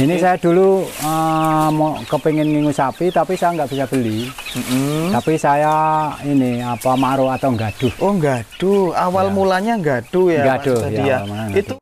Ini saya dulu mau kepingin ngingu sapi, tapi saya nggak bisa beli. Tapi saya ini apa maro atau gaduh. Oh gaduh, awal Ya. mulanya gaduh ya. Gaduh, Mas Tadi ya, ya. awal mulanya Itu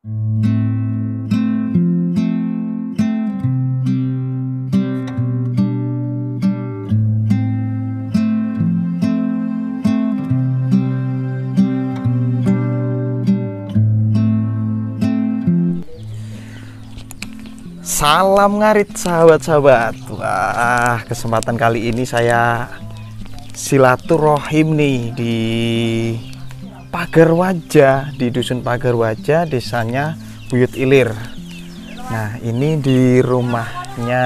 salam ngarit sahabat-sahabat. Wah, kesempatan kali ini saya silaturahim nih di Pagar Wajah, di Dusun Pagar Wajah, desanya Buyut Ilir. Nah, ini di rumahnya,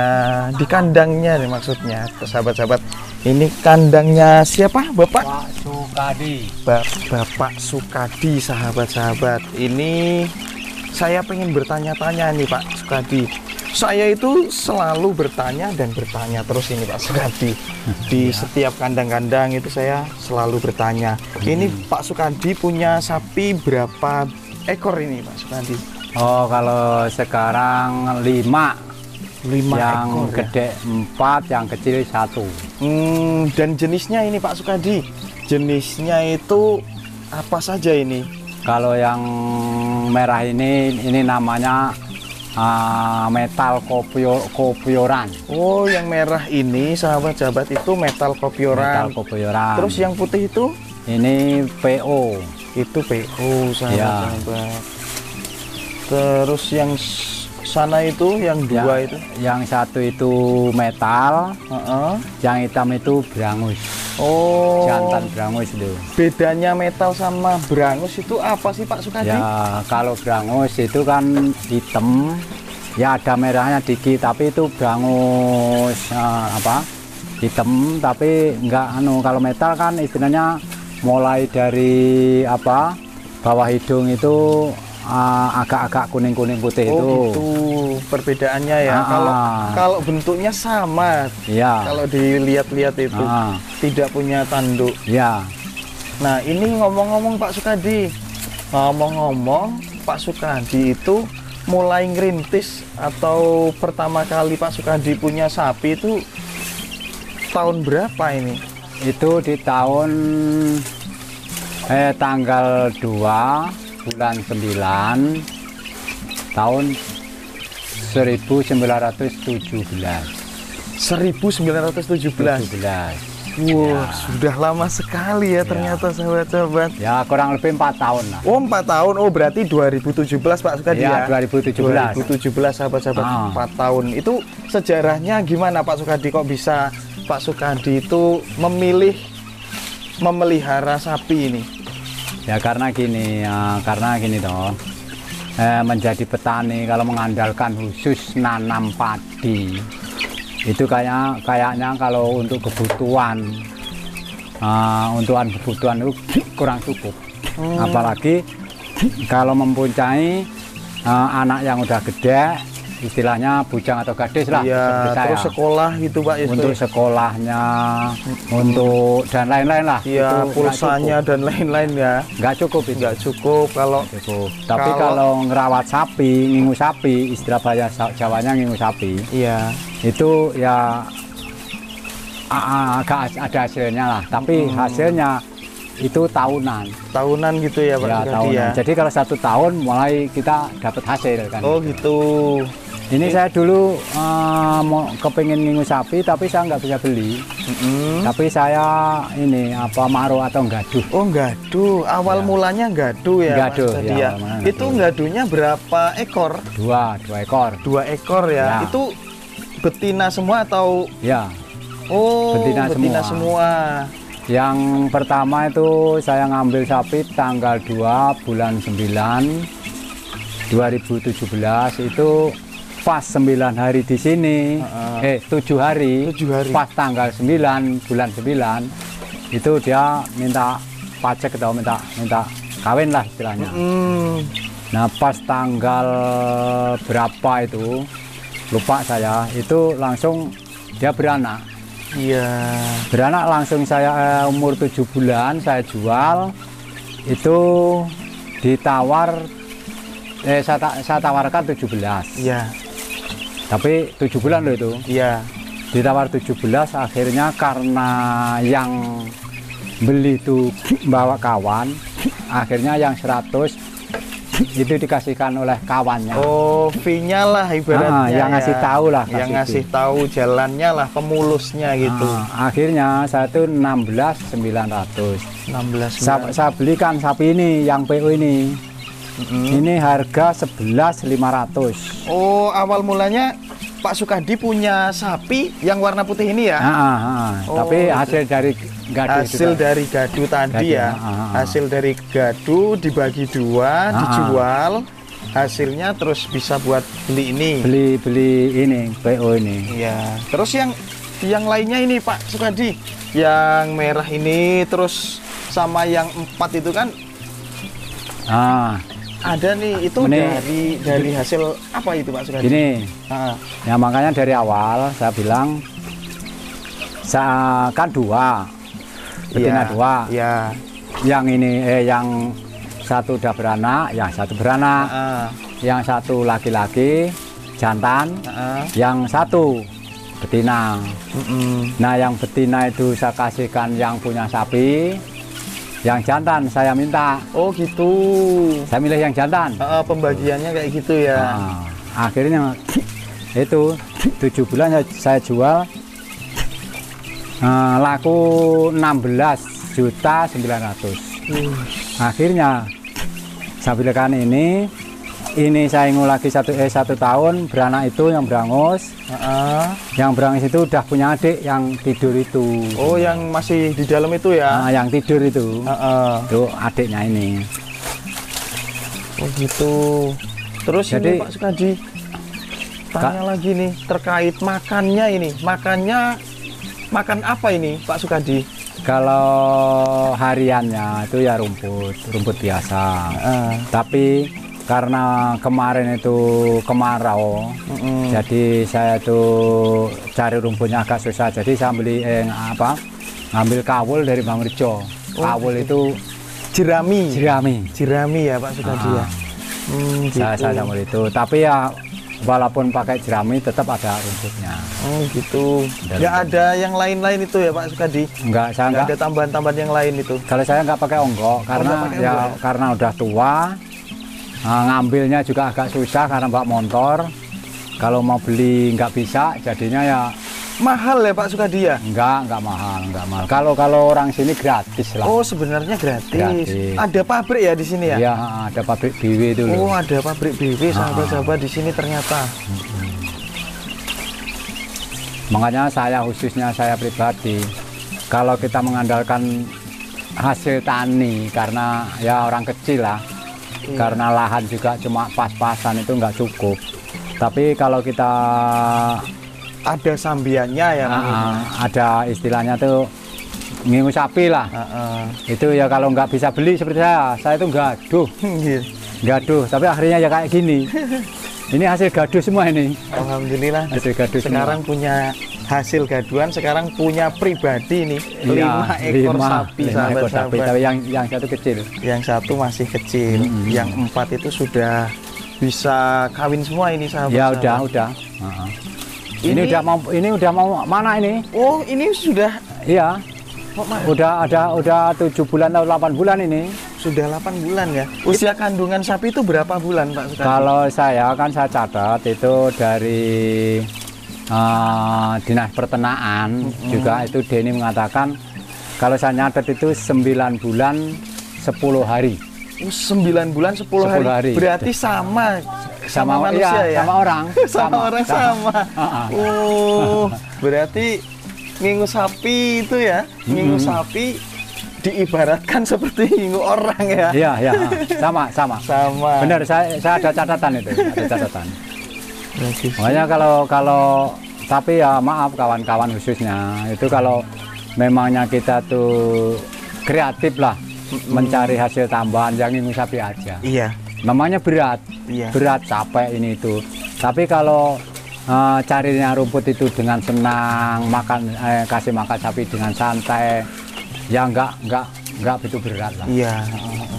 di kandangnya nih maksudnya, sahabat-sahabat. Ini kandangnya siapa, Bapak? Pak Sukadi. Bapak Sukadi, sahabat-sahabat. Ini saya pengen bertanya-tanya nih Pak Sukadi. Saya itu selalu bertanya dan bertanya terus ini Pak Sukadi. Di setiap kandang-kandang itu saya selalu bertanya. Ini Pak Sukadi punya sapi berapa ekor ini Pak Sukadi? Oh, kalau sekarang 5. 5 Yang ekor ya? gede 4, yang kecil 1. Dan jenisnya ini Pak Sukadi. Jenisnya itu apa saja ini? Kalau yang merah ini namanya metal kopioran. Oh, yang merah ini sahabat-sahabat itu metal kopioran. Metal kopioran. Terus yang putih itu? Ini PO. Itu PO sahabat-sahabat. Terus yang sana itu yang dua itu? Yang satu itu metal, yang hitam itu brangus. Oh, Jantan brangus itu. bedanya metal sama brangus itu apa sih Pak Sukadi? Ya, kalau brangus itu kan hitam, ya ada merahnya dikit, tapi itu brangus hitam, tapi enggak kalau metal kan istilahnya mulai dari bawah hidung itu agak-agak kuning-kuning putih itu. Gitu perbedaannya ya. Kalau bentuknya sama. Iya. Kalau dilihat-lihat itu tidak punya tanduk. Iya. Nah, ini ngomong-ngomong Pak Sukadi. Ngomong-ngomong Pak Sukadi itu mulai ngerintis atau pertama kali Pak Sukadi punya sapi itu tahun berapa ini? Itu di tahun tanggal 2 bulan 9 tahun 1917. 1917. Wow, sudah lama sekali ya ternyata sahabat-sahabat. Ya, kurang lebih 4 tahun lah. Oh, 4 tahun. Oh, berarti 2017 Pak Sukadi ya? 2017. 2017 sahabat-sahabat, 4 tahun. Itu sejarahnya gimana Pak Sukadi? Kok bisa Pak Sukadi itu memilih memelihara sapi ini? Ya karena gini toh. Menjadi petani kalau mengandalkan khusus nanam padi itu kayaknya kalau untuk kebutuhan itu kurang cukup. Apalagi kalau mempunyai anak yang udah gede, istilahnya bujang atau gadis lah. Iya, terus sekolah gitu Pak. Untuk sekolahnya, untuk dan lain-lain lah. Iya, pulsanya dan lain-lain ya. Nggak cukup itu. Nggak cukup kalau Tapi kalau ngerawat sapi, ngingu sapi, istilah bahasa Jawanya ngingu sapi. Iya. Itu ya agak ada hasilnya lah. Tapi hasilnya itu tahunan. Tahunan gitu ya Pak Ya, Sukadi tahunan. ya. Jadi kalau 1 tahun mulai kita dapat hasil kan. Oh gitu. Ini saya dulu mau kepingin ngingu sapi, tapi saya nggak bisa beli. Tapi saya ini maro atau gaduh. Oh gaduh, awal mulanya gaduh ya. Gaduh, Mas Tadi ya, ya. Itu gaduhnya berapa ekor? 2 ekor. 2 ekor ya. Ya. Itu betina semua atau? Ya. Oh, Betina semua. Yang pertama itu saya ngambil sapi tanggal 2 bulan 9 2017 itu pas 9 hari di sini, 7 hari, 7 hari. Pas tanggal 9 bulan 9 itu dia minta pajak atau minta kawin lah istilahnya. Nah pas tanggal berapa itu lupa saya, itu langsung dia beranak. Iya. Beranak langsung saya umur 7 bulan saya jual, itu ditawar saya tawarkan 17. Iya. Tapi 7 bulan loh itu. Iya. Ditawar 17, akhirnya karena yang beli itu bawa kawan, akhirnya yang 100 itu dikasihkan oleh kawannya. Oh, fee-nya lah ibaratnya. Yang ngasih tahu lah. Yang ngasih tahu jalannya lah, pemulusnya gitu. Akhirnya saya itu 16.900. 16.900. Saya belikan sapi ini, yang PO ini. Ini harga 11.500. Oh, awal mulanya Pak Sukadi punya sapi yang warna putih ini ya? Oh, tapi hasil dari gadu. Hasil dari gadu tadi ya. Hasil dari gadu dibagi 2, dijual. Hasilnya terus bisa buat beli ini. Beli ini, PO ini. Iya. Terus yang lainnya ini Pak Sukadi, yang merah ini terus sama yang 4 itu kan? Ada nih, itu dari hasil apa itu Pak Sukadi? Gini, ya makanya dari awal saya bilang, kan 2, betina 2. Iya. Yang ini, yang satu udah beranak, yang satu beranak, yang satu laki-laki, jantan, yang satu betina. Nah, yang betina itu saya kasihkan yang punya sapi. Yang jantan saya minta. Oh gitu. Saya milih yang jantan. Pembagiannya kayak gitu ya. Akhirnya itu 7 bulan saya jual laku 16.900.000. Akhirnya saya belikan ini saya ingin lagi 1 tahun beranak itu yang berangus. Yang berangus itu udah punya adik yang tidur itu. Oh, yang masih di dalam itu ya? Yang tidur itu. Itu adiknya ini. Oh gitu. Terus jadi, ini Pak Sukadi, tanya lagi nih terkait makannya ini. Makan apa ini Pak Sukadi? Kalau hariannya itu ya rumput biasa. Tapi karena kemarin itu kemarau, jadi saya tuh cari rumputnya agak susah. Jadi saya ngambil kawul dari Bang Rejo. Kawul itu jerami ya Pak Sukadi ya. Gitu. Saya ambil itu. Tapi ya walaupun pakai jerami tetap ada rumputnya. Oh gitu. Nggak ada yang lain-lain itu ya Pak Sukadi? Enggak, saya enggak ada tambahan-tambahan yang lain itu. Kalau saya nggak pakai onggok karena udah tua. Ngambilnya juga agak susah karena bawa motor. Kalau mau beli nggak bisa, jadinya ya mahal ya Pak Sukadi ya? Enggak mahal. Kalau orang sini gratis lah. Oh, sebenarnya gratis. Ada pabrik ya di sini ya? Iya, ada pabrik BW itu loh. Oh, ada pabrik BW sahabat-sahabat di sini ternyata. Makanya khususnya saya pribadi, kalau kita mengandalkan hasil tani karena ya orang kecil lah. Karena lahan juga cuma pas-pasan itu nggak cukup. Tapi kalau kita ada sambiannya ya, ada istilahnya tuh ngingu sapi lah. Itu ya kalau nggak bisa beli seperti saya itu gaduh. Tapi akhirnya ya kayak gini. Ini hasil gaduh semua ini. Alhamdulillah. Hasil gaduh sekarang semua. Punya hasil gaduhan, sekarang punya pribadi nih 5 ekor sapi. 5 ekor sapi, tapi yang satu kecil. Yang satu masih kecil. Yang 4 itu sudah bisa kawin semua ini sahabat. Ya udah. Ini udah mau mana ini? Oh, ini sudah. Iya. Udah 7 bulan atau 8 bulan ini. Sudah 8 bulan ya. Usia kandungan sapi itu berapa bulan Pak Sukadi? Kalau saya catat itu dari Dinas Peternakan juga itu Denny mengatakan kalau saya nyatet itu 9 bulan 10 hari. 9 bulan 10 hari. Berarti sama manusia ya? Sama orang. sama. Oh, berarti ngingu sapi itu ya, ngingu sapi diibaratkan seperti ngingu orang ya? Iya, sama. Benar, saya ada catatan itu, Makanya kalau tapi ya maaf kawan-kawan khususnya itu kalau memangnya kita tuh kreatif lah mencari hasil tambahan yang ngingu sapi aja. Iya. Memangnya berat, capek ini itu. Tapi kalau carinya rumput itu dengan senang, kasih makan sapi dengan santai, ya enggak begitu berat lah. Iya.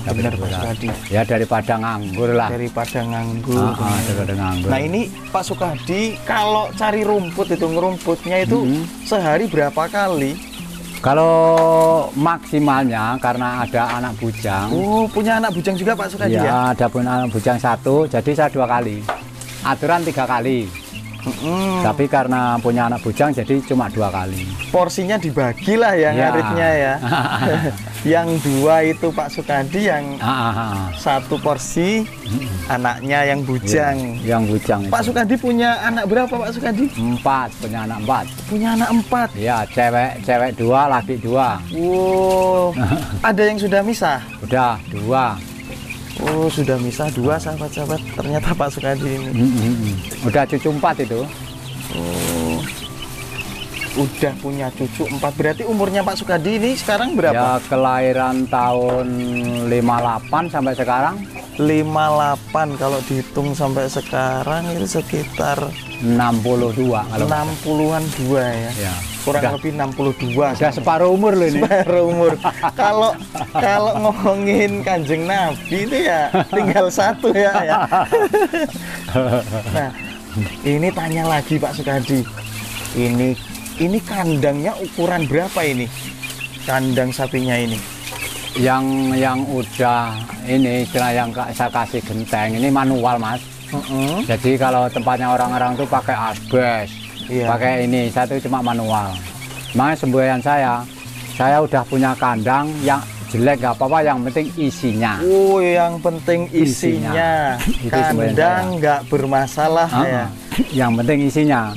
Dapat benar Pak beras. Sukadi. Ya daripada nganggur lah. Daripada nganggur. Daripada nganggur. Nah ini Pak Sukadi kalau cari rumput itu ngerumputnya itu sehari berapa kali? Kalau maksimalnya karena ada anak bujang. Oh punya anak bujang juga Pak Sukadi ya? Ya ada pun anak bujang 1, jadi saya 2 kali. Aturan 3 kali. Tapi karena punya anak bujang jadi cuma 2 kali. Porsinya dibagi lah ya, ngaritnya ya. Yang 2 itu Pak Sukadi, yang 1 porsi anaknya yang bujang. Yang bujang. Pak Sukadi punya anak berapa Pak Sukadi? 4, punya anak 4. Punya anak 4. Ya cewek 2, laki 2. Wow. Ada yang sudah misah? Udah 2. Oh sudah misah 2 sahabat-sahabat. Ternyata Pak Sukadi ini. Udah cucu 4 itu. Oh. Udah punya cucu 4. Berarti umurnya Pak Sukadi ini sekarang berapa? Ya kelahiran tahun 58 sampai sekarang. 58 kalau dihitung sampai sekarang itu sekitar 62 kalau 60-an 2 ya. Ya. Kurang lebih 62. Sudah separuh umur loh ini. Separuh umur. Kalau ngomongin Kanjeng Nabi itu ya tinggal 1 ya. Nah, ini tanya lagi Pak Sukadi. Ini kandangnya ukuran berapa ini? Kandang sapinya ini. Yang udah ini istilah yang saya kasih genteng ini manual Mas. Jadi kalau tempatnya orang-orang tuh pakai asbes, pakai ini, saya tuh cuma manual. Makanya semboyan saya udah punya kandang yang jelek gak apa-apa, yang penting isinya. Oh, yang penting isinya. Kandang nggak bermasalah ya. Yang penting isinya.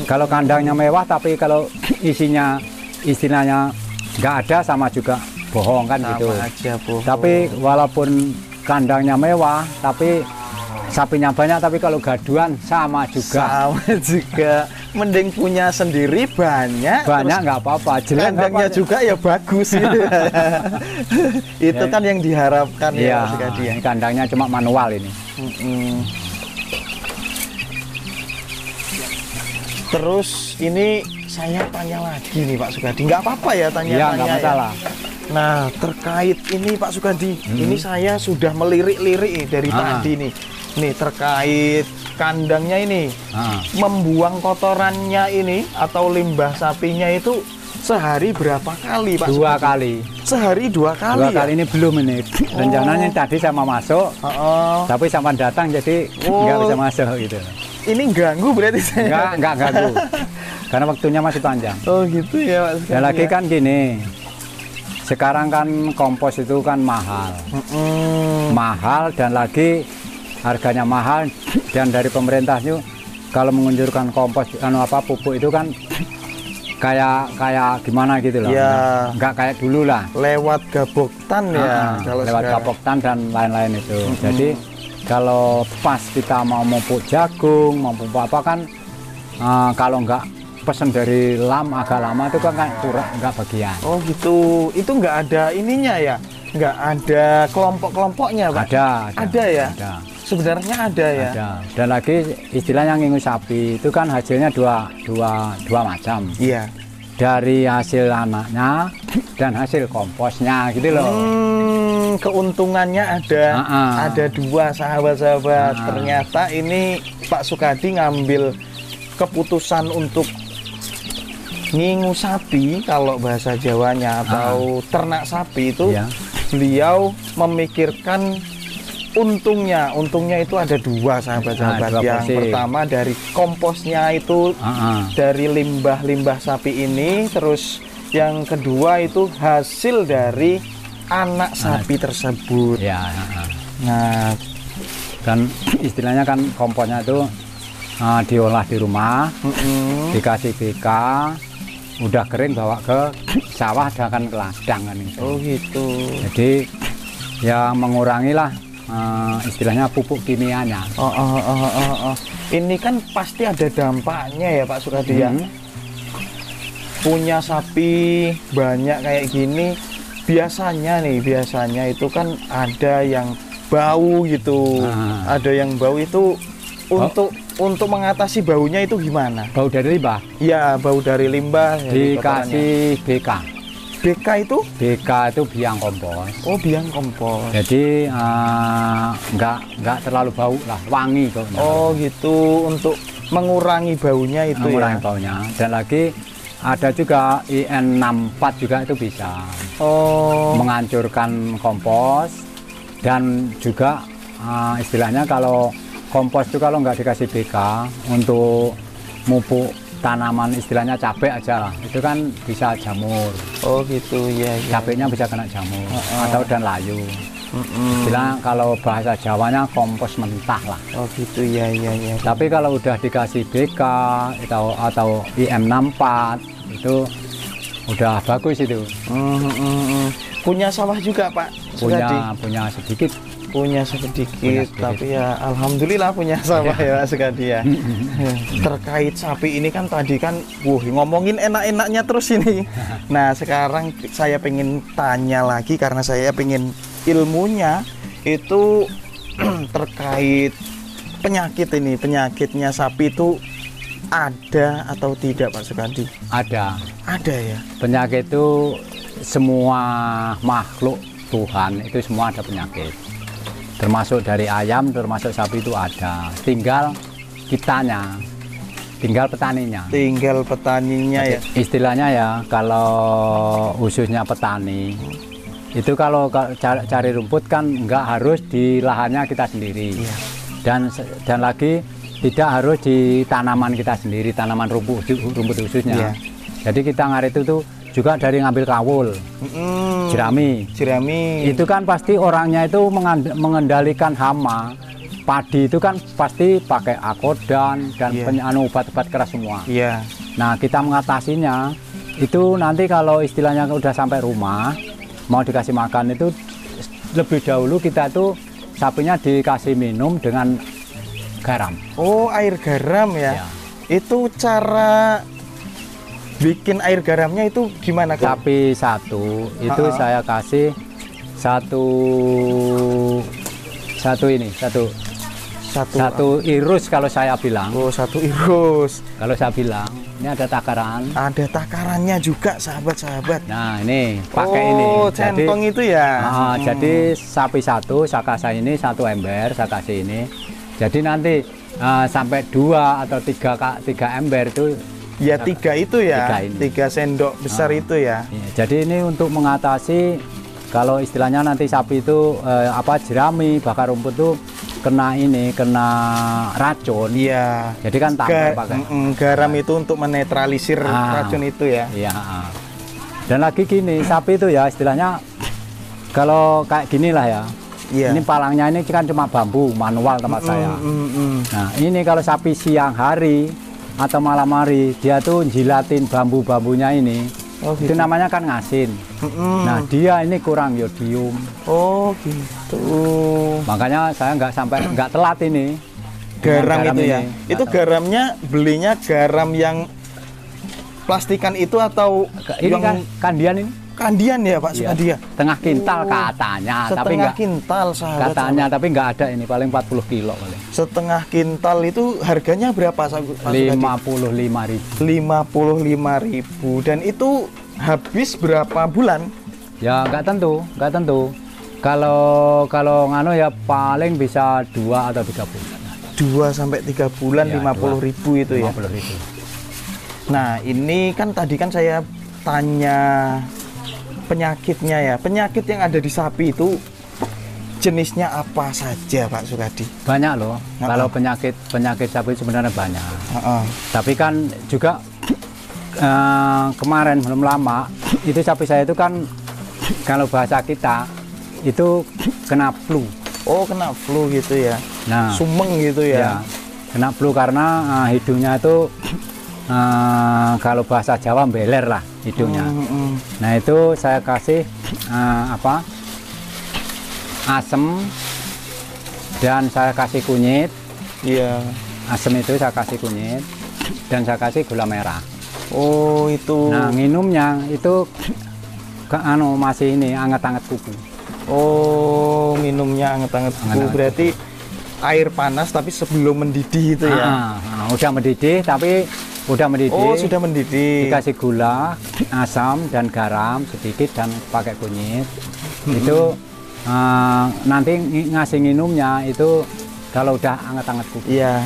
Kalau kandangnya mewah tapi kalau isinya istilahnya nggak ada, sama juga bohong kan, sama gitu. Aja, bohong. Tapi walaupun kandangnya mewah tapi sapinya banyak, tapi kalau gaduan sama juga. Sama juga. Mending punya sendiri banyak Nggak apa-apa, jelek kandangnya juga ya bagus gitu. Itu Ya, kan yang diharapkan ya. Ya. Kandangnya cuma manual ini. Terus ini saya tanya lagi nih Pak Sukadi, nggak apa-apa ya tanya-tanya? Iya, nggak masalah. Nah terkait ini Pak Sukadi, ini saya sudah melirik-lirik dari tadi nih. Nih terkait kandangnya ini, membuang kotorannya ini atau limbah sapinya itu sehari berapa kali Pak? 2 kali. Sehari 2 kali. 2 kali ini belum ini. Rencananya tadi sama masuk, tapi sama datang jadi nggak bisa masuk gitu. Ini ganggu berarti saya? Nggak ganggu. Karena waktunya masih panjang. Oh gitu ya Pak. Dan lagi kan gini, sekarang kan kompos itu kan mahal. Mahal, dan lagi harganya mahal, dan dari pemerintahnya kalau mengunjurkan kompos pupuk itu kan kayak gimana gitu loh. Ya. Nggak kayak dulu lah. Lewat gaboktan ya. Kalau lewat gaboktan dan lain-lain itu. Jadi kalau pas kita mau pupuk jagung, mau pupuk apa kan, kalau nggak pesen dari agak lama itu kan kurang, nggak bagian. Oh gitu, itu nggak ada ininya ya? Nggak ada kelompok-kelompoknya Pak? Ada ya? Ada. Sebenarnya ada ya? Ada. Dan lagi istilahnya ngingus sapi itu kan hasilnya dua macam. Iya. Dari hasil anaknya dan hasil komposnya gitu loh. Keuntungannya ada 2 sahabat-sahabat. Ternyata ini Pak Sukadi ngambil keputusan untuk ngingu sapi, kalau bahasa Jawanya, atau ternak sapi itu. Beliau memikirkan untungnya itu ada 2 sahabat-sahabat. Yang pertama dari komposnya itu, dari limbah-limbah sapi ini. Terus yang kedua itu hasil dari anak sapi tersebut. Nah, kan istilahnya kan komposnya itu diolah di rumah, dikasih BK, udah kering bawa ke sawah, dan ke ladang kan itu. Oh gitu. Jadi ya mengurangi lah istilahnya pupuk kimianya. Ini kan pasti ada dampaknya ya Pak Sukadi ya. Punya sapi banyak kayak gini, biasanya itu kan ada yang bau gitu. Ada yang bau itu untuk mengatasi baunya itu gimana? Bau dari limbah? Iya, bau dari limbah. Dikasih BK. BK itu? BK itu biang kompos. Oh, biang kompos. Jadi nggak terlalu bau lah, wangi kok. Oh gitu, untuk mengurangi baunya itu mengurangi ya. baunya. Dan lagi ada juga IN64 juga itu bisa. Oh. Menghancurkan kompos dan juga istilahnya kalau kompos itu kalau nggak dikasih BK untuk mupuk tanaman istilahnya cabai aja lah, itu kan bisa jamur. Oh gitu ya. Cabainya bisa kena jamur atau dan layu. Istilah kalau bahasa Jawanya kompos mentah lah. Oh gitu ya. Tapi kalau udah dikasih BK atau IM64 itu udah bagus itu. Punya sawah juga Pak? Punya sedikit. Punya sedikit, tapi ya alhamdulillah punya sawah ya Sukadi ya. Terkait sapi ini kan tadi kan ngomongin enak-enaknya terus ini. Nah sekarang saya pengen tanya lagi karena saya pengen ilmunya itu terkait penyakit ini. Penyakitnya sapi itu ada atau tidak Pak Sukadi? Ada ya. Penyakit itu semua makhluk Tuhan itu semua ada penyakit. Termasuk dari ayam, termasuk sapi itu ada. Tinggal kitanya, tinggal petaninya. Tinggal petaninya ya. Istilahnya ya, kalau khususnya petani, itu kalau cari rumput kan nggak harus di lahannya kita sendiri. Iya. Dan lagi tidak harus di tanaman kita sendiri, tanaman rumput khususnya. Iya. Jadi kita ngarit itu juga dari ngambil kawul, jerami. Itu kan pasti orangnya itu mengendalikan hama. Padi itu kan pasti pakai akodan dan obat-obat keras semua. Iya. Nah kita mengatasinya itu nanti kalau istilahnya udah sampai rumah mau dikasih makan itu lebih dahulu kita tuh sapinya dikasih minum dengan garam. Oh air garam ya. Itu cara bikin air garamnya itu gimana Kak? Sapi satu itu saya kasih satu irus kalau saya bilang. Oh, satu irus. Kalau saya bilang ini ada takaran. Ada takarannya juga sahabat-sahabat. Nah ini pakai ini. Oh centong itu ya. Jadi sapi satu saya kasih ini satu ember saya kasih ini. Jadi nanti sampai 2 atau 3 ember itu. Ya 3 itu ya, 3 sendok besar itu ya. Jadi ini untuk mengatasi kalau istilahnya nanti sapi itu jerami bakar rumput tuh kena racun. Iya. Jadi kan tambah pakai garam itu untuk menetralisir racun itu ya. Iya. Dan lagi gini sapi itu ya istilahnya kalau kayak gini lah ya. Iya. Ini palangnya ini kan cuma bambu manual tempat saya. Nah ini kalau sapi siang hari atau malam hari dia tuh jilatin bambu-bambunya ini. Gitu. Itu namanya kan ngasin. Nah dia ini kurang yodium. Oh gitu. Makanya saya nggak telat ini garam itu ya. Itu garamnya belinya garam yang plastikan itu atau ini yang kandian ini? Kandian ya Pak Sukadi ya? Setengah kintal katanya, tapi setengah kintal sahabat. Katanya tapi nggak ada ini paling 40 kilo paling. Setengah kintal itu harganya berapa Pak Sukadi? 55.000. 55.000 dan itu habis berapa bulan? Ya nggak tentu. Kalau ngano ya paling bisa 2 atau 3 bulan. 2 sampai 3 bulan ya, 50.000 itu ya. 50.000. Nah ini kan tadi kan saya tanya penyakitnya ya. Penyakit yang ada di sapi itu jenisnya apa saja Pak Sukadi? Banyak loh. Kalau penyakit sapi sebenarnya banyak. Tapi kan juga kemarin belum lama itu sapi saya itu kan kalau bahasa kita itu kena flu. Oh kena flu gitu ya. Nah sumeng gitu ya. Kena flu karena hidungnya itu kalau bahasa Jawa beler lah hidungnya. Nah itu saya kasih asem dan saya kasih kunyit. Iya. Asem itu saya kasih kunyit dan saya kasih gula merah. Oh itu. Nah minumnya itu masih ini anget-anget kuku. Oh minumnya anget-anget kuku berarti air panas tapi sebelum mendidih itu ya. Udah mendidih tapi Udah mendidih. Oh, sudah mendidih. Dikasih gula, asam dan garam sedikit dan pakai kunyit. Itu nanti ngasih minumnya itu kalau udah anget-anget kuku. Iya.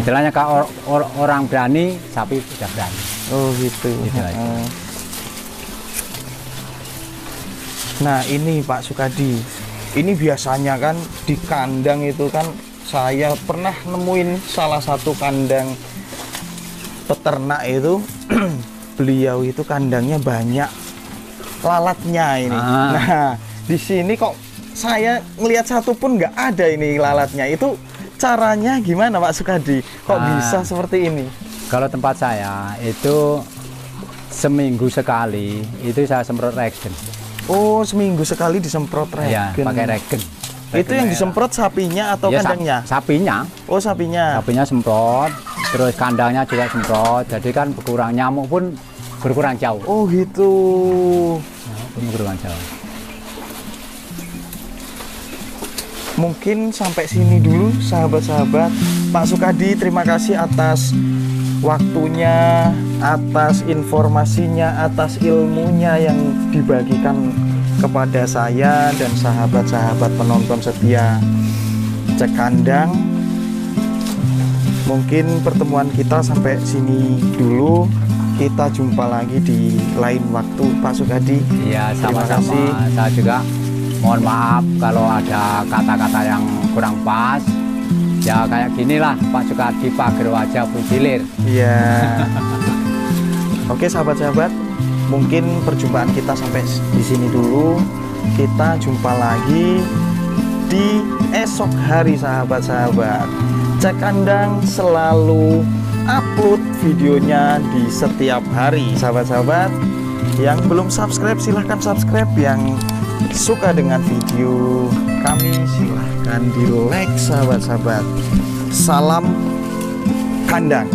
Istilahnya kalau orang berani, sapi sudah berani. Oh gitu. Gitu aja. Nah ini Pak Sukadi, ini biasanya kan di kandang itu kan saya pernah nemuin salah satu kandang peternak itu beliau itu kandangnya banyak lalatnya ini. Nah di sini kok saya ngelihat satu pun nggak ada ini lalatnya. Itu caranya gimana Pak Sukadi? Kok bisa seperti ini? Kalau tempat saya itu seminggu sekali itu saya semprot regen. Oh, seminggu sekali disemprot regen. Ya, pakai regen. Itu yang disemprot sapinya atau ya, kandangnya? Sapinya. Oh, sapinya. Sapinya semprot, terus kandangnya juga semprot. Jadi kan berkurang, nyamuk pun berkurang jauh. Oh gitu. Nyamuk pun berkurang jauh. Mungkin sampai sini dulu sahabat-sahabat. Pak Sukadi, terima kasih atas waktunya, atas informasinya, atas ilmunya yang dibagikan kepada saya dan sahabat-sahabat penonton setia Cek Kandang. Mungkin pertemuan kita sampai sini dulu. Kita jumpa lagi di lain waktu Pak Sukadi. Iya, terima sama-sama. kasih. Saya juga mohon maaf kalau ada kata-kata yang kurang pas. Ya kayak ginilah Pak Sukadi pager wajah bujilir. Iya. Oke sahabat-sahabat, mungkin perjumpaan kita sampai di sini dulu. Kita jumpa lagi di esok hari sahabat-sahabat. Cek Kandang selalu upload videonya di setiap hari. Sahabat-sahabat yang belum subscribe silahkan subscribe. Yang suka dengan video kami silahkan di like sahabat-sahabat. Salam kandang.